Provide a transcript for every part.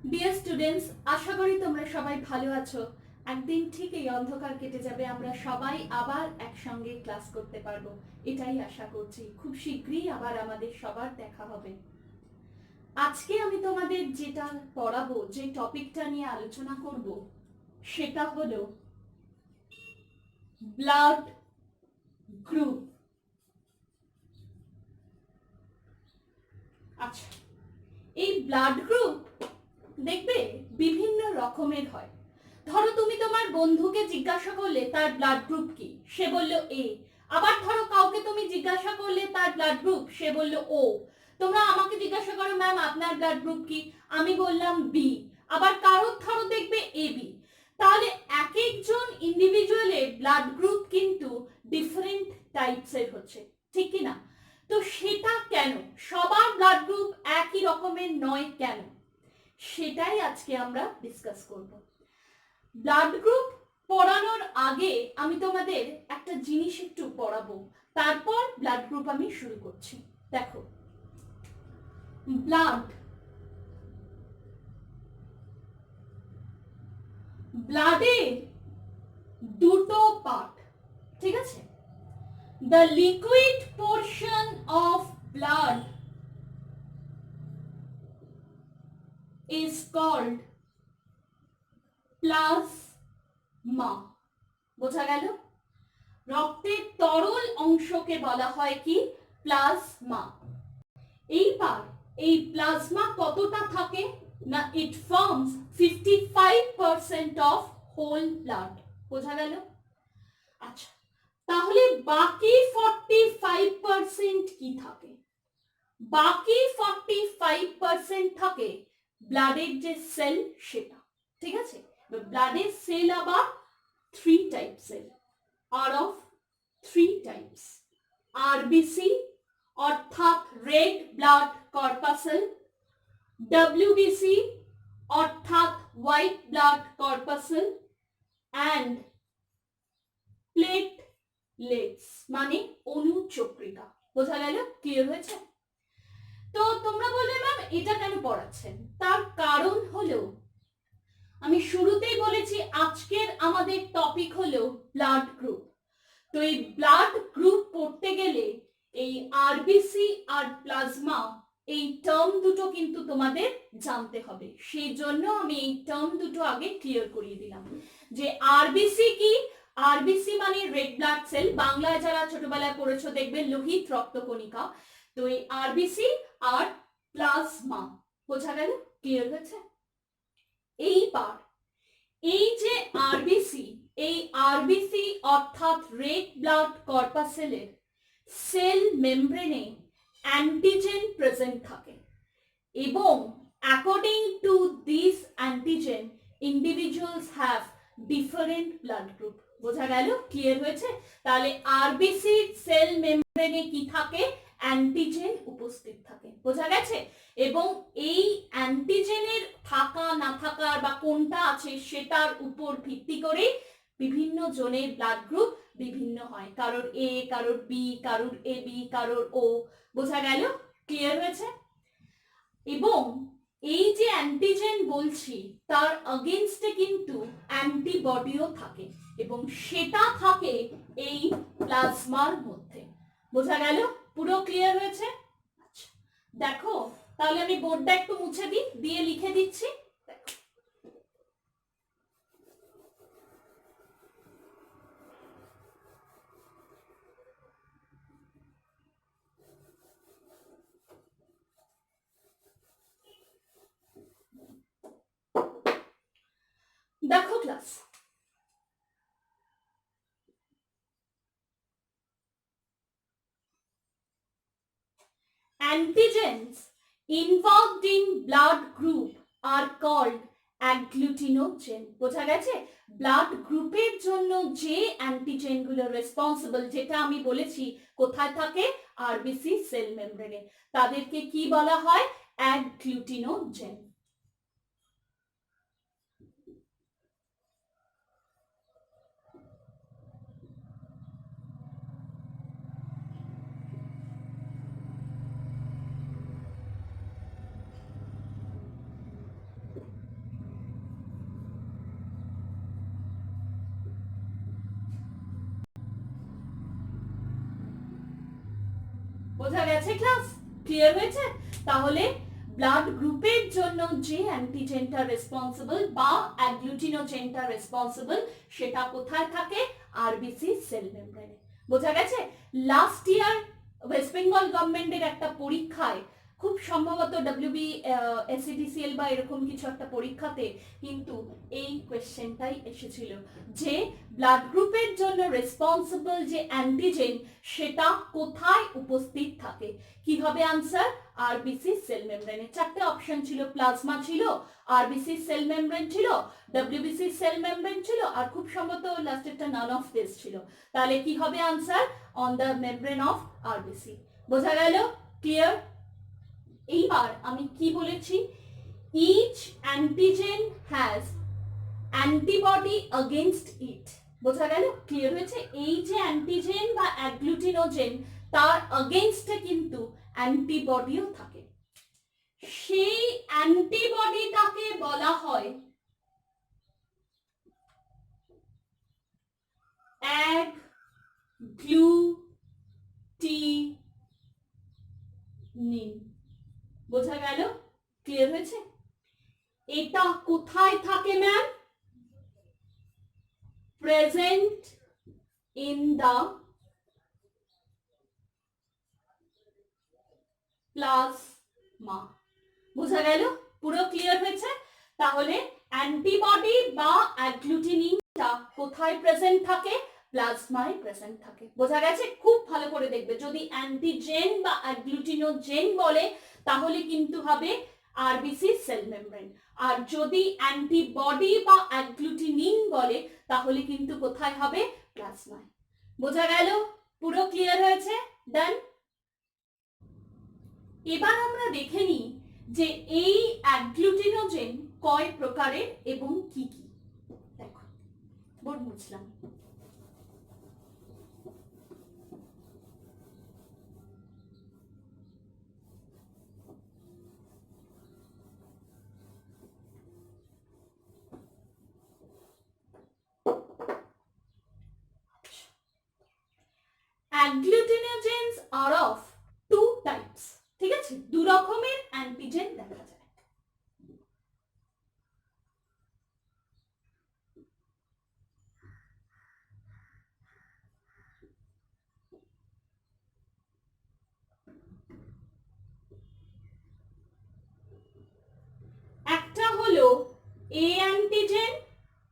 Dear students, আশা করি তোমরা সবাই ভালো আছো। একদিন ঠিক এই অন্ধকার কেটে যাবে, আমরা সবাই আবার একসঙ্গে ক্লাস করতে পারবো, এটাই আশা করছি। খুব শীঘ্রই আবার আমাদের সবার দেখা হবে। আজকে আমি তোমাদের যেটা পড়াবো, যে টপিকটা নিয়ে আলোচনা করব, সেটা হলো ব্লাড গ্রুপ। আচ্ছা, এই ব্লাড গ্রুপ দেখবে বিভিন্ন রকমের হয়। ধরো তুমি তোমার বন্ধুকে জিজ্ঞাসা করলে তার ব্লাড গ্রুপ কি, সে বলল এ। আবার ধরো কাউকে তুমি জিজ্ঞাসা করলে তার ব্লাড গ্রুপ, সে বলল ও। তোমরা আমাকে জিজ্ঞাসা করো ম্যাম আপনার ব্লাড গ্রুপ কি, আমি বললাম বি। আবার কারোর ধরো দেখবে এ বি। তাহলে এক একজন ইন্ডিভিজুয়ালের ব্লাড গ্রুপ কিন্তু ডিফারেন্ট টাইপসের হচ্ছে, ঠিক কি না? তো সেটা কেন, সবার ব্লাড গ্রুপ একই রকমের নয় কেন, সেটাই আজকে আমরা ডিসকাস করব। ব্লাড গ্রুপ পড়ানোর আগে আমি তোমাদের একটা জিনিস একটু পড়াবো, তারপর ব্লাড গ্রুপ আমি শুরু করছি। দেখো, ব্লাডের দুটো পার্ট, ঠিক আছে? The liquid portion of blood is called plasma. বোঝা গেল? রক্তের তরল অংশকে বলা হয় কি? প্লাজমা। এইবার এই প্লাজমা কতটা থাকে না, ইট ফর্মস 55% অফ হোল ব্লাড। বোঝা গেল? আচ্ছা, তাহলে বাকি 45% কি থাকে? বাকি 45% থাকে ব্লাডের যে সেল, সেটা, ঠিক আছে? ব্লাডের সেল আবার 3 টাইপসের, আর অফ 3 টাইপস। আরবিসি অর্থাৎ রেড ব্লাড কর্পাসেল, ডব্লিউবিসি অর্থাৎ white blood corpuscle, and platelets মানে অনুচক্রিকা। বোঝা গেল? ক্লিয়ার হয়েছে? তো তোমরা বলবে ম্যাম এটা কেন পড়াচ্ছেন? তার কারণ হলো, আমি শুরুতেই বলেছি আজকের আমাদের টপিক হলো ব্লাড গ্রুপ। তো এই ব্লাড গ্রুপ পড়তে গেলে এই আরবিসি আর প্লাজমা, এই টার্ম দুটো কিন্তু তোমাদের জানতে হবে। সেই জন্য আমি এই টার্ম দুটো আগে ক্লিয়ার করিয়ে দিলাম যে আরবিসি কি। আরবিসি মানে রেড ব্লাড সেল, বাংলায় যারা ছোটবেলায় পড়েছো দেখবে লোহিত রক্তকণিকা। তো এই আরবিসি আর প্লাজমা, বোঝা গেল? ক্লিয়ার হয়েছে? এইবার এই যে আরবিসি, এই আরবিসি অর্থাৎ রেড ব্লাড কর্পাসেলের সেল মেমব্রেনে অ্যান্টিজেন প্রেজেন্ট থাকে, এবং according to this antigen individuals have different blood group. বোঝা গেল? ক্লিয়ার হয়েছে? তাহলে আরবিসি সেল মেমব্রেনে কি থাকে? অ্যান্টিজেন উপস্থিত থাকে। বোঝা গেছে? এবং এই অ্যান্টিজেনের থাকা না থাকার বা কোনটা আছে সেটার উপর ভিত্তি করে বিভিন্ন জনের ব্লাড গ্রুপ বিভিন্ন হয়, কারোর এ, কারোর বি, কারোর এ বি, কারোর ও। বোঝা গেল? ক্লিয়ার হয়েছে? এবং এই যে অ্যান্টিজেন বলছি, তার अगेंस्टे কিন্তু অ্যান্টিবডিও থাকে, এবং সেটা থাকে এই প্লাজমার মধ্যে। বোঝা গেল? পুরো ক্লিয়ার হয়েছে? আচ্ছা, দেখো তাহলে আমি বোর্ডটা একটু মুছে দিই, দিয়ে লিখে দিচ্ছি। দেখো class, antigens involved in blood group are called agglutinogen. বোঝা গেছে? ব্লাড গ্রুপের জন্য যে অ্যান্টিজেন গুলো রেসপন্সিবল, যেটা আমি বলেছি কোথায় থাকে? আরবিসি সেল মেমব্রেনে, তাদেরকে কি বলা হয়? অ্যাগ্লুটিনোজেন। বোঝা গেছে ক্লাস? ক্লিয়ার হয়েছে? তাহলে ব্লাড গ্রুপের জন্য যে অ্যান্টিজেনটা রেসপন্সিবল বা অ্যাগ্লুটিনোজেনটা রেসপন্সিবল সেটা কোথায় থাকে? আরবিসি সেল মেমব্রেনে। বোঝা গেছে? লাস্ট ইয়ার ওয়েস্ট বেঙ্গল গভর্নমেন্টের একটা পরীক্ষায়, খুব সম্ভবত ডব্লিউবি এসিডিসিএল বা এরকম কিছু একটা পরীক্ষাতে কিন্তু এই কোয়েশ্চেনটাই এসেছিল যে ব্লাড গ্রুপের জন্য রেসপন্সিবল যে অ্যান্টিজেন সেটা কোথায় উপস্থিত থাকে। কি হবে আনসার? RBC cell মেমব্রেনে। চারটে অপশন ছিল, প্লাজমা ছিল, আরবিসি সেল মেমব্রেন ছিল, ডব্লিউবিসি সেল মেমব্রেন ছিল, আর খুব সম্ভবত লাস্টেরটা নান অফ দিস ছিল। তাহলে কি হবে answer? On the membrane of RBC. বোঝা গেল? ক্লিয়ার? এইবার আমি কি বলেছি? Each antigen has antibody against it. বোঝা গেল? ক্লিয়ার হয়েছে? এই যে অ্যান্টিজেন বা অ্যাগ্লুটিনোজেন তার अगेंस्टे কিন্তু অ্যান্টিবডিও থাকে। সেই অ্যান্টিবডিটাকে বলা হয় অ্যাগ্লুটিনিন। বোঝা গেল? ক্লিয়ার হয়েছে? এটা কোথায় থাকে ma'am? Present in the plasma. বোঝা গেল? পুরো ক্লিয়ার হয়েছে? তাহলে অ্যান্টিবডি বা অ্যাগ্লুটিনিনটা কোথায় প্রেজেন্ট থাকে? প্লাজমায় প্রেজেন্ট থাকে। বোঝা গেছে? খুব ভালো করে দেখবে, যদি অ্যান্টিজেন বা অ্যাগ্লুটিনোজেন বলে তাহলে কিন্তু হবে আরবিসি সেল মেমব্রেন, আর যদি অ্যান্টিবডি বা অ্যাগ্লুটিনিন বলে তাহলে কিন্তু কোথায় হবে? প্লাজমায়। বোঝা গেল? পুরো ক্লিয়ার হয়েছে? ডান। এবার আমরা দেখে নিই যে এই অ্যাগ্লুটিনোজেন কয় প্রকারের এবং কি কি। দেখো, বোর্ড মুছলাম। Agglutinogens are of two types. ঠিক আছে? দু রকমের অ্যান্টিজেন দেখা যায়। একটা হলো এ অ্যান্টিজেন,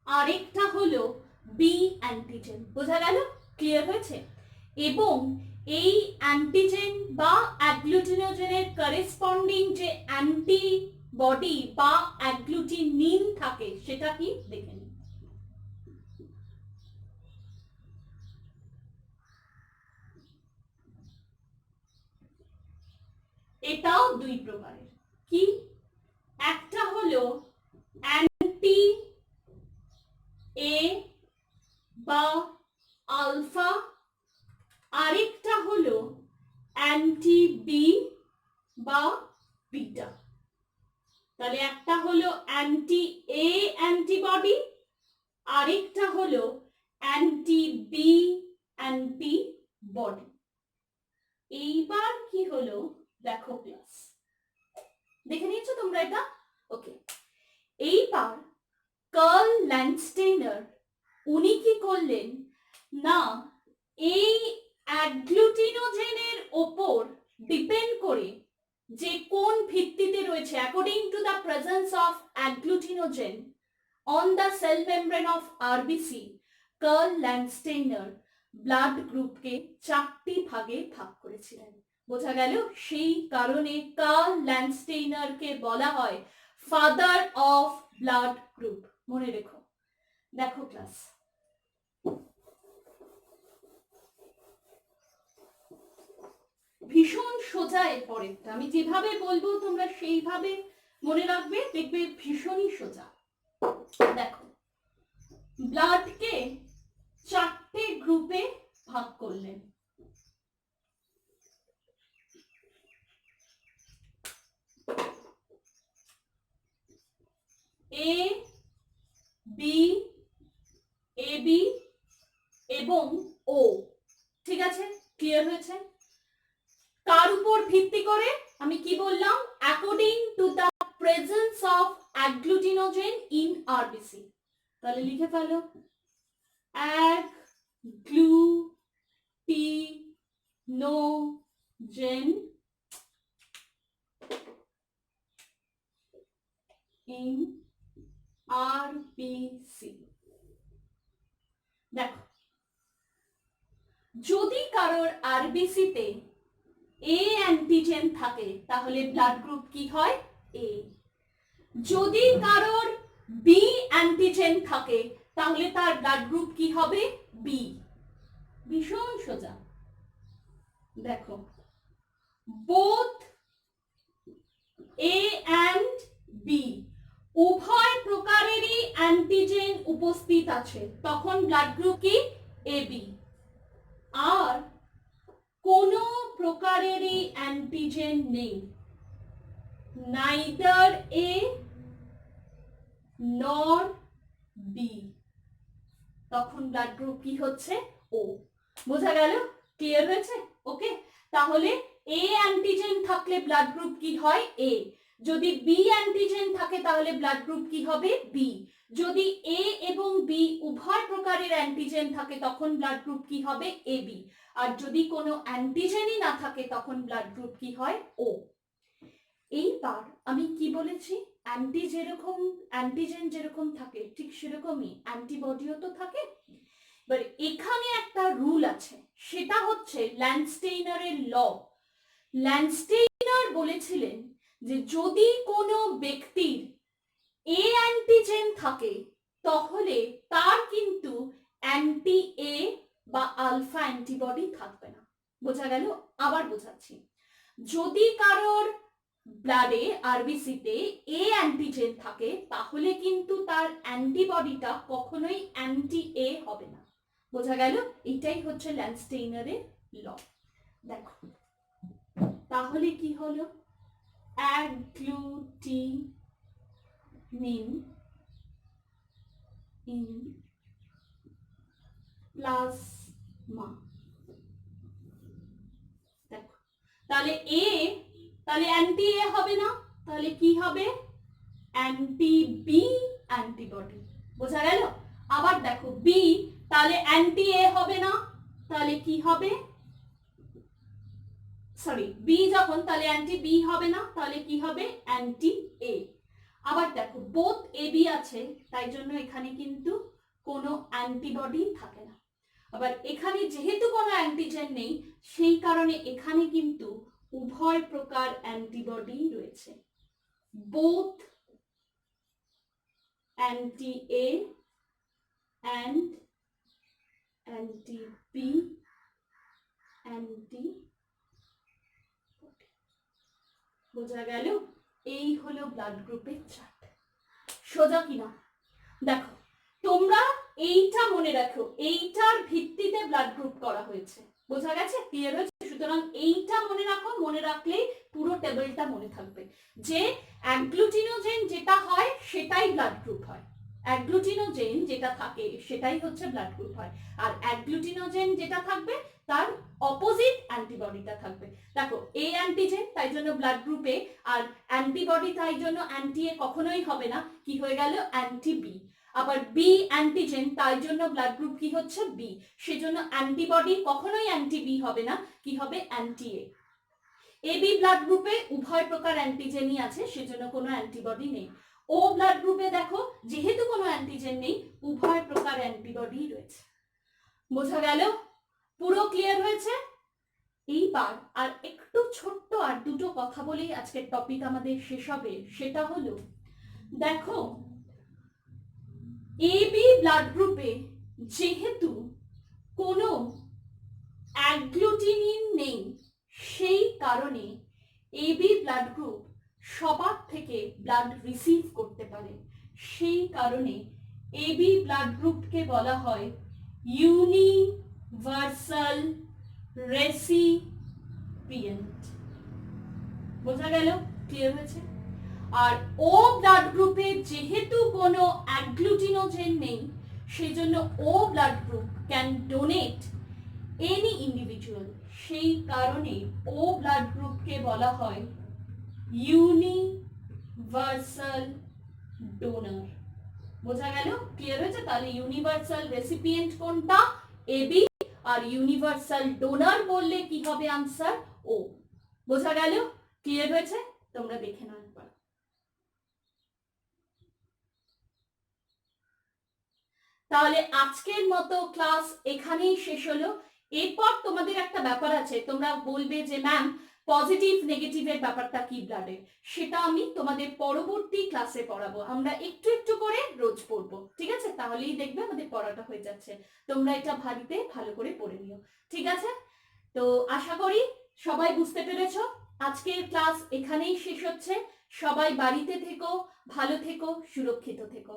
আরেকটা হলো বি অ্যান্টিজেন। বোঝা গেল? ক্লিয়ার হয়েছে? এবং এই অ্যান্টিজেন বা অ্যাগ্লুটিনোজেনের করেসপন্ডিং যে অ্যান্টিবডি বা অ্যাগ্লুটিনিন থাকে সেটা কি দেখে নিন। এটাও দুই প্রকারের। কি? একটা হলো অ্যান্টি এ বা আলফা, আরেকটা হলো অ্যান্টি বি বা বিটা। তাহলে একটা হলো অ্যান্টি এ অ্যান্টিবডি, আরেকটা হলো অ্যান্টি বি অ্যান্টিবডি। এইবার কি হলো দেখো ক্লাস, দেখে নিয়েছো তোমরা এটা? ওকে। এইবার কার্ল ল্যান্ডস্টেইনার উনি কি করলেন না, এই অ্যাগ্লুটিনোজেনের ওপর ডিপেন্ড করে যে কোন ভিত্তিতে রয়েছে, according to the presence of agglutinogen on the cell membrane of RBC, Karl Landsteiner blood গ্রুপকে চারটি ভাগে ভাগ করেছিলেন। বোঝা গেল? সেই কারণে কার্ল ল্যান্ডস্টেইনারকে বলা হয় ফাদার অফ ব্লাড গ্রুপ। মনে রেখো। দেখো ক্লাস, ভীষণ সোজা এর পরেরটা, আমি যেভাবে বলবো তোমরা সেইভাবে মনে রাখবে, দেখবে ভীষণই সোজা। দেখো, ব্লাডকে চারটে গ্রুপে ভাগ করলেন। এ বি, এ বি এবং ও। ঠিক আছে? ক্লিয়ার হয়েছে? কার অফ অ্যাগ্লুটিনোজেন ইন আরবিসি। তাহলে লিখে ফেলো, অ্যাগ্লুটিনোজেন ইন আরবিসি। দেখো, যদি কারোর আরবিসিতে এ অ্যান্টিজেন থাকে তাহলে ব্লাড গ্রুপ কি হয়? এ। যদি কারোর বি অ্যান্টিজেন থাকে তাহলে তার ব্লাড গ্রুপ কি হবে? বি। ভীষণ সোজা। দেখো, বোথ এ অ্যান্ড বি উভয় প্রকারেরই অ্যান্টিজেন উপস্থিত আছে, তখন ব্লাড গ্রুপ কি? A B. আর কোন প্রকারেরই অ্যান্টিজেন নেই, নাইদার এ নর বি, তখন ব্লাড গ্রুপ কি হচ্ছে? ও। বোঝা গেল? ক্লিয়ার হয়েছে? ওকে, তাহলে এ অ্যান্টিজেন থাকলে ব্লাড গ্রুপ কি হয়? এ। যদি বি অ্যান্টিজেন থাকে তাহলে ব্লাড গ্রুপ কি হবে? বি। যদি এ এবং বি উভয় প্রকারের অ্যান্টিজেন থাকে তখন ব্লাড গ্রুপ কি হবে? A B. আর যদি কোনো অ্যান্টিজেনই না থাকে তখন ব্লাড গ্রুপ কি হয়? ও। এইবার আমি কি বলেছি? অ্যান্টিজেন যেরকম থাকে ঠিক সেরকমই অ্যান্টিবডিও তো থাকে। এবার এখানে একটা রুল আছে, সেটা হচ্ছে ল্যান্ডস্টেইনারের ল। ল্যান্ডস্টেইনার বলেছিলেন যে যদি কোনো ব্যক্তির এ অ্যান্টিজেন থাকে তাহলে তার কিন্তু অ্যান্টি এ বা আলফা অ্যান্টিবডি থাকবে না। বোঝা গেল? আবার বোঝাচ্ছি, যদি কারোর ব্লাডে আরবিসিতে এ অ্যান্টিজেন থাকে তাহলে কিন্তু তার অ্যান্টিবডিটা কখনোই অ্যান্টি এ হবে না। বোঝা গেল? এটাই হচ্ছে ল্যান্ডস্টেইনারের ল। দেখো, তাহলে কি হলো? Agglutinin in plasma. দেখো, তাহলে এ, তাহলে অ্যান্টি এ হবে না, তাহলে কি হবে? Anti B antibody. বোঝা গেল? আবার দেখো, বি, তাহলে অ্যান্টি এ হবে না, তাহলে কি হবে? সরি, বি যখন, তাহলে অ্যান্টি বি হবে না, তাহলে কি হবে? অ্যান্টি এ। আবার দেখো, বোথ এ বি আছে, তাই জন্য এখানে কিন্তু কোনো অ্যান্টিবডি থাকে না। আবার এখানে যেহেতু কোনো অ্যান্টিজেন নেই সেই কারণে এখানে কিন্তু উভয় প্রকার অ্যান্টিবডি রয়েছে, both anti A and anti B anti. বোঝা গেল? এই হলো ব্লাড গ্রুপের চার্ট। সোজা কিনা? দেখো, তোমরা এইটা মনে রাখো, এইটার ভিত্তিতে ব্লাড গ্রুপ করা হয়েছে। বোঝা গেছে? ক্লিয়ার হয়েছে? সুতরাং এইটা মনে রাখো, মনে রাখলেই পুরো টেবিলটা মনে থাকবে যে অ্যাগ্লুটিনোজেন যেটা হয় সেটাই ব্লাড গ্রুপ হয়, অ্যাগ্লুটিনোজেন যেটা থাকে সেটাই হচ্ছে ব্লাড গ্রুপ হয়, আর অ্যাগ্লুটিনোজেন যেটা থাকবে তার অপোজিট অ্যান্টিবডিটা থাকবে। দেখো, এ অ্যান্টিজেন তাই জন্য ব্লাড গ্রুপ এ, আর অ্যান্টিবডি তাই জন্য অ্যান্টি এ কখনোই হবে না, কি হয়ে গেল? Anti B. আবার বি অ্যান্টিজেন তাই জন্য ব্লাড গ্রুপ কি হচ্ছে? বি। সেজন্য অ্যান্টিবডি কখনোই অ্যান্টি বি হবে না, কি হবে? Anti A. A B blood গ্রুপে উভয় প্রকার অ্যান্টিজেনই আছে, সেজন্য কোনো অ্যান্টিবডি নেই। ও ব্লাড গ্রুপে দেখো, যেহেতু কোনো অ্যান্টিজেন নেই উভয় প্রকার অ্যান্টিবডি রয়েছে। বোঝা গেল? পুরো ক্লিয়ার হয়েছে? এইবার আর একটু ছোট্ট আর দুটো কথা বলেই আজকের টপিক আমাদের শেষ হবে, সেটা হলো দেখো, এ বি ব্লাড গ্রুপে যেহেতু কোনো অ্যাগ্লুটিনিন নেই সেই কারণে এ বি ব্লাড গ্রুপ সবার থেকে ব্লাড রিসিভ করতে পারে, সেই কারণে এ বি ব্লাড গ্রুপকে বলা হয় ইউনিভার্সাল রেসিপিয়েন্ট। বোঝা গেল? ক্লিয়ার হয়েছে? আর ও ব্লাড গ্রুপে যেহেতু কোনো অ্যাগ্লুটিনোজেন নেই সেজন্য O blood group can donate any individual, সেই কারণে ও ব্লাড গ্রুপকে বলা হয় ইউনিভার্সাল ইউনিভার্সাল ডোনার। বোঝা গেল? ক্লিয়ার হয়েছে? তাহলে ইউনিভার্সাল রেসিপিয়েন্ট কোনটা? এবি। আর ইউনিভার্সাল ডোনার বললে কি হবে আনসার? ও। বোঝা গেল? ক্লিয়ার হয়েছে? তোমরা দেখে নাও একবার। তাহলে আজকের মতো ক্লাস এখানেই শেষ হলো। এরপর তোমাদের একটা ব্যাপার আছে, তোমরা বলবে যে ম্যাম পজিটিভ নেগেটিভের ব্যাপারটা কি ব্লাডের, সেটা আমি তোমাদের পরবর্তী ক্লাসে পড়াবো। আমরা একটু একটু করে রোজ পড়বো, ঠিক আছে? তাহলেই দেখবে আমাদের পড়াটা হয়ে যাচ্ছে। তোমরা এটা বাড়িতে ভালো করে পড়ে নিও, ঠিক আছে? তো আশা করি সবাই বুঝতে পেরেছো। আজকের ক্লাস এখানেই শেষ হচ্ছে। সবাই বাড়িতে থেকো, ভালো থেকো, সুরক্ষিত থেকো।